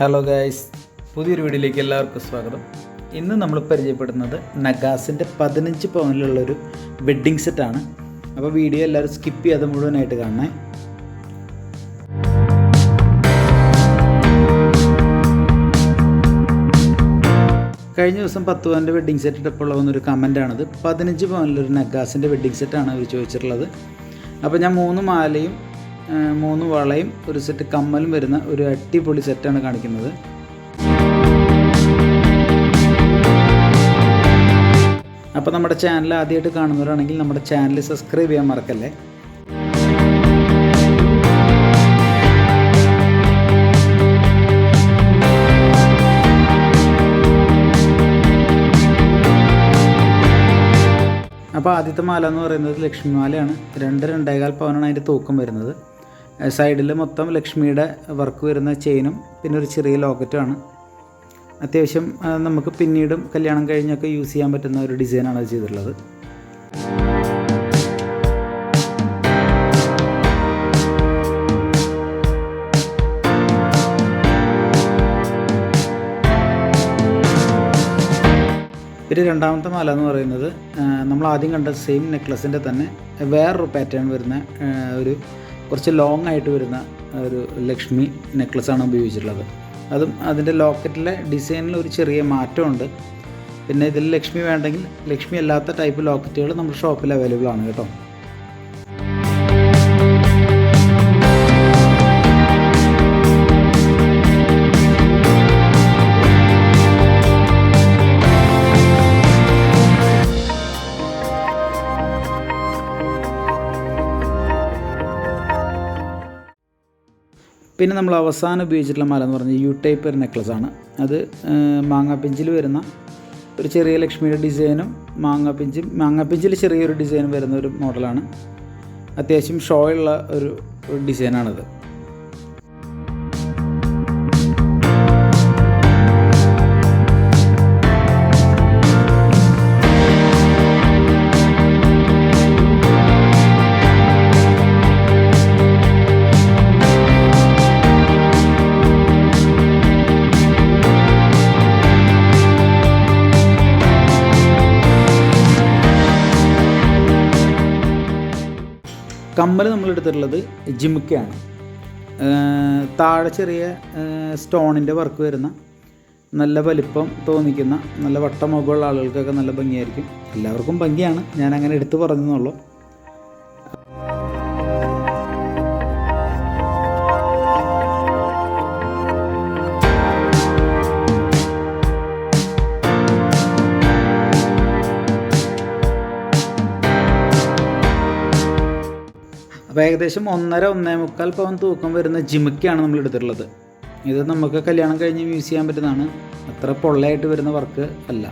Hello guys, പുതിയൊരു വീഡിയോയിലേക്ക് എല്ലാവർക്കും സ്വാഗതം. ഇന്ന് നമ്മൾ പരിചയപ്പെടുന്നത് നഗാസിൻ്റെ 15 പവനിലുള്ളൊരു വെഡ്ഡിങ് സെറ്റാണ്. അപ്പോൾ വീഡിയോ എല്ലാവരും സ്കിപ്പ് ചെയ്യാതെ മുഴുവനായിട്ട് കാണണേ. കഴിഞ്ഞ ദിവസം 10 പവൻ്റെ വെഡ്ഡിങ് സെറ്റ് ഇട്ടപ്പോൾ വന്നൊരു കമൻറ്റാണിത്. 15 പവനിലൊരു നഗാസിൻ്റെ വെഡ്ഡിങ് സെറ്റാണ് അവർ ചോദിച്ചിട്ടുള്ളത്. അപ്പോൾ ഞാൻ 3 മാലയും 3 വളയും ഒരു സെറ്റ് കമ്മലും വരുന്ന ഒരു അടിപൊളി സെറ്റാണ് കാണിക്കുന്നത്. അപ്പോൾ നമ്മുടെ ചാനൽ ആദ്യമായിട്ട് കാണുന്നവരാണെങ്കിൽ നമ്മുടെ ചാനൽ സബ്സ്ക്രൈബ് ചെയ്യാൻ മറക്കല്ലേ. അപ്പോൾ ആദ്യത്തെ മാല എന്ന് പറയുന്നത് ലക്ഷ്മി മാലയാണ്. 2-2.25 പവനാണ് അതിൻ്റെ തൂക്കം വരുന്നത്. സൈഡിൽ മൊത്തം ലക്ഷ്മിയുടെ വർക്ക് വരുന്ന ചെയിനും പിന്നെ ഒരു ചെറിയ ലോക്കറ്റുമാണ്. അത്യാവശ്യം നമുക്ക് പിന്നീടും കല്യാണം കഴിഞ്ഞൊക്കെ യൂസ് ചെയ്യാൻ പറ്റുന്ന ഒരു ഡിസൈനാണ് അത് ചെയ്തിട്ടുള്ളത്. പിന്നെ രണ്ടാമത്തെ മാല എന്ന് പറയുന്നത് നമ്മൾ ആദ്യം കണ്ട സെയിം നെക്ലസിൻ്റെ തന്നെ വേറൊരു പാറ്റേൺ വരുന്ന ഒരു കുറച്ച് ലോങ് ആയിട്ട് വരുന്ന ഒരു ലക്ഷ്മി നെക്ലസ്സാണ് ഉപയോഗിച്ചിട്ടുള്ളത്. അതും അതിൻ്റെ ലോക്കറ്റിലെ ഡിസൈനിൽ ഒരു ചെറിയ മാറ്റമുണ്ട്. പിന്നെ ഇതിൽ ലക്ഷ്മി വേണ്ടെങ്കിൽ ലക്ഷ്മി അല്ലാത്ത ടൈപ്പ് ലോക്കറ്റുകൾ നമ്മുടെ ഷോപ്പിൽ അവൈലബിൾ ആണ് കേട്ടോ. പിന്നെ നമ്മൾ അവസാനം ഉപയോഗിച്ചിട്ടുള്ള മാല എന്ന് പറഞ്ഞാൽ യു ടൈപ്പ് ഒരു നെക്ലസ്സാണ്. അത് മാങ്ങാപ്പിഞ്ചിൽ വരുന്ന ഒരു ചെറിയ ലക്ഷ്മിയുടെ ഡിസൈനും മാങ്ങാപ്പിഞ്ചിൽ ചെറിയൊരു ഡിസൈനും വരുന്ന ഒരു മോഡലാണ്. അത്യാവശ്യം ഷോ ഉള്ള ഒരു ഡിസൈനാണിത്. കമ്മൽ നമ്മൾ എടുത്തിട്ടുള്ളത് ജിമിക്കയാണ്. താഴെ ചെറിയ സ്റ്റോണിൻ്റെ വർക്ക് വരുന്ന നല്ല വലിപ്പം തോന്നിക്കുന്ന നല്ല വട്ടമുഖമുള്ള ആളുകൾക്കൊക്കെ നല്ല ഭംഗിയായിരിക്കും. എല്ലാവർക്കും ഭംഗിയാണ്, ഞാൻ അങ്ങനെ എടുത്ത് പറഞ്ഞെന്നുള്ളൂ. അപ്പോൾ ഏകദേശം 1.5-1.25 പവൻ തൂക്കം വരുന്ന ജിമിക്കയാണ് നമ്മൾ എടുത്തിട്ടുള്ളത്. ഇത് നമുക്ക് കല്യാണം കഴിഞ്ഞ് യൂസ് ചെയ്യാൻ പറ്റുന്നതാണ്. അത്ര പൊള്ളയായിട്ട് വരുന്ന വർക്ക് അല്ല.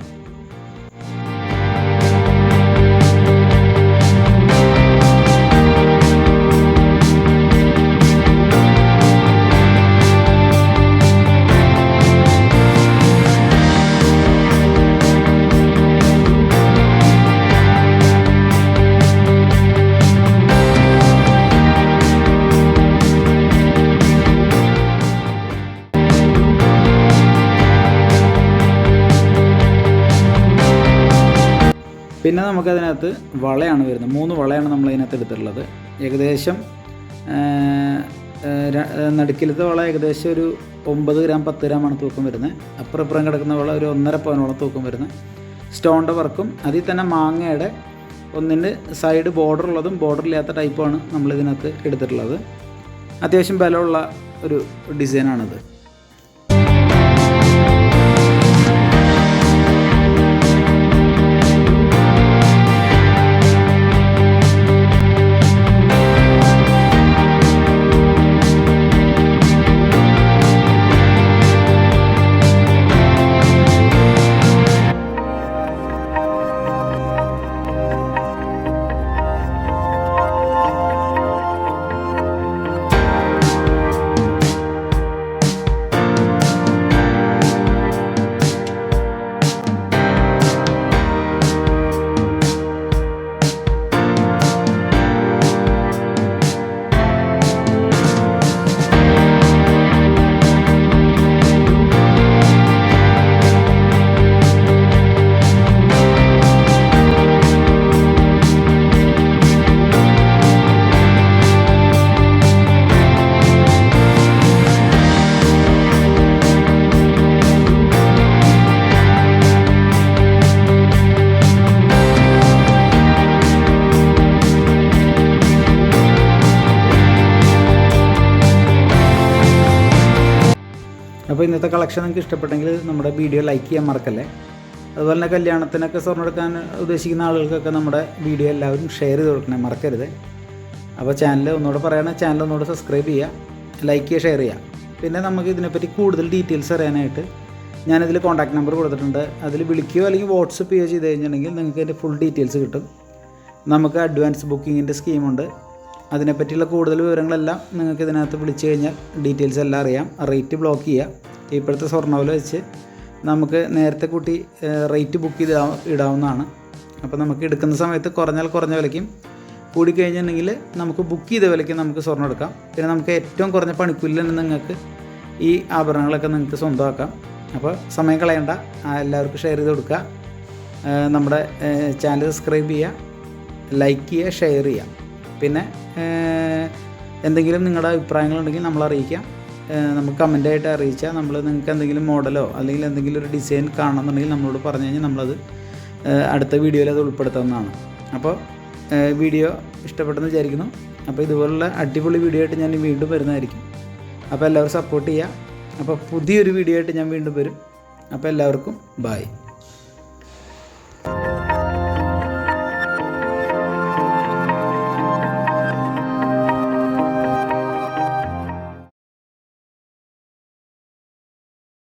പിന്നെ നമുക്കതിനകത്ത് വളയാണ് വരുന്നത്. 3 വളയാണ് നമ്മളതിനകത്ത് എടുത്തിട്ടുള്ളത്. ഏകദേശം നടുക്കിലത്തെ വള ഏകദേശം ഒരു 9 ഗ്രാം 10 ഗ്രാമാണ് തൂക്കം വരുന്നത്. അപ്പുറം കിടക്കുന്ന വള ഒരു 1.5 പവനോളം തൂക്കം വരുന്നത്. സ്റ്റോണിൻ്റെ വർക്കും അതിൽ തന്നെ മാങ്ങയുടെ ഒന്നിൻ്റെ സൈഡ് ബോർഡർ ഉള്ളതും ബോർഡറില്ലാത്ത ടൈപ്പുമാണ് നമ്മളിതിനകത്ത് എടുത്തിട്ടുള്ളത്. അത്യാവശ്യം ബലമുള്ള ഒരു ഡിസൈനാണിത്. അപ്പോൾ ഇന്നത്തെ കളക്ഷൻ നിങ്ങൾക്ക് ഇഷ്ടപ്പെട്ടെങ്കിൽ നമ്മുടെ വീഡിയോ ലൈക്ക് ചെയ്യാൻ മറക്കല്ലേ. അതുപോലെ തന്നെ കല്യാണത്തിനൊക്കെ സ്വർണ്ണം എടുക്കാൻ ഉദ്ദേശിക്കുന്ന ആളുകൾക്കൊക്കെ നമ്മുടെ വീഡിയോ എല്ലാവരും ഷെയർ ചെയ്ത് കൊടുക്കണേ മറക്കരുത്. അപ്പോൾ ചാനൽ ഒന്നുകൂടെ പറയുകയാണെങ്കിൽ ചാനൽ ഒന്നുകൂടെ സബ്സ്ക്രൈബ് ചെയ്യുക, ലൈക്ക് ചെയ്യുക, ഷെയർ ചെയ്യുക. പിന്നെ നമുക്ക് ഇതിനെപ്പറ്റി കൂടുതൽ ഡീറ്റെയിൽസ് അറിയാനായിട്ട് ഞാനിതിൽ കോൺടാക്ട് നമ്പർ കൊടുത്തിട്ടുണ്ട്. അതിൽ വിളിക്കുകയോ അല്ലെങ്കിൽ വാട്സപ്പ് ചെയ്യുകയോ ചെയ്ത് കഴിഞ്ഞിട്ടുണ്ടെങ്കിൽ നിങ്ങൾക്ക് അതിൻ്റെ ഫുൾ ഡീറ്റെയിൽസ് കിട്ടും. നമുക്ക് അഡ്വാൻസ് ബുക്കിങ്ങിൻ്റെ സ്കീമുണ്ട്. അതിനെപ്പറ്റിയുള്ള കൂടുതൽ വിവരങ്ങളെല്ലാം നിങ്ങൾക്ക് ഇതിനകത്ത് വിളിച്ചു കഴിഞ്ഞാൽ ഡീറ്റെയിൽസ് എല്ലാം അറിയാം. റേറ്റ് ബ്ലോക്ക് ചെയ്യുക. ഇപ്പോഴത്തെ സ്വർണ്ണവില വെച്ച് നമുക്ക് നേരത്തെ കൂട്ടി റേറ്റ് ബുക്ക് ചെയ്ത് ഇടാവുന്നതാണ്. അപ്പോൾ നമുക്ക് എടുക്കുന്ന സമയത്ത് കുറഞ്ഞ വിലയ്ക്കും കൂടിക്കഴിഞ്ഞിട്ടുണ്ടെങ്കിൽ നമുക്ക് ബുക്ക് ചെയ്ത വിലയ്ക്ക് നമുക്ക് സ്വർണ്ണം എടുക്കാം. പിന്നെ നമുക്ക് ഏറ്റവും കുറഞ്ഞ പണിക്കൂലിൽ തന്നെ നിങ്ങൾക്ക് ഈ ആഭരണങ്ങളൊക്കെ നിങ്ങൾക്ക് സ്വന്തമാക്കാം. അപ്പോൾ സമയം കളയണ്ട, എല്ലാവർക്കും ഷെയർ ചെയ്ത് കൊടുക്കുക. നമ്മുടെ ചാനൽ സബ്സ്ക്രൈബ് ചെയ്യുക, ലൈക്ക് ചെയ്യുക, ഷെയർ ചെയ്യുക. പിന്നെ എന്തെങ്കിലും നിങ്ങളുടെ അഭിപ്രായങ്ങളുണ്ടെങ്കിൽ നമ്മൾ അറിയിക്കാം. നമുക്ക് കമൻ്റായിട്ട് അറിയിച്ചാൽ നിങ്ങൾക്ക് എന്തെങ്കിലും മോഡലോ അല്ലെങ്കിൽ എന്തെങ്കിലും ഒരു ഡിസൈൻ കാണണമെന്നുണ്ടെങ്കിൽ നമ്മളോട് പറഞ്ഞു കഴിഞ്ഞാൽ നമ്മളത് അടുത്ത വീഡിയോയിൽ അത് ഉൾപ്പെടുത്താവുന്നതാണ്. അപ്പോൾ വീഡിയോ ഇഷ്ടപ്പെട്ടെന്ന് വിചാരിക്കുന്നു. അപ്പോൾ ഇതുപോലുള്ള അടിപൊളി വീഡിയോ ആയിട്ട് ഞാൻ വീണ്ടും വരുന്നതായിരിക്കും. അപ്പോൾ എല്ലാവരും സപ്പോർട്ട് ചെയ്യുക. അപ്പോൾ പുതിയൊരു വീഡിയോ ആയിട്ട് ഞാൻ വീണ്ടും വരും. അപ്പോൾ എല്ലാവർക്കും ബൈ.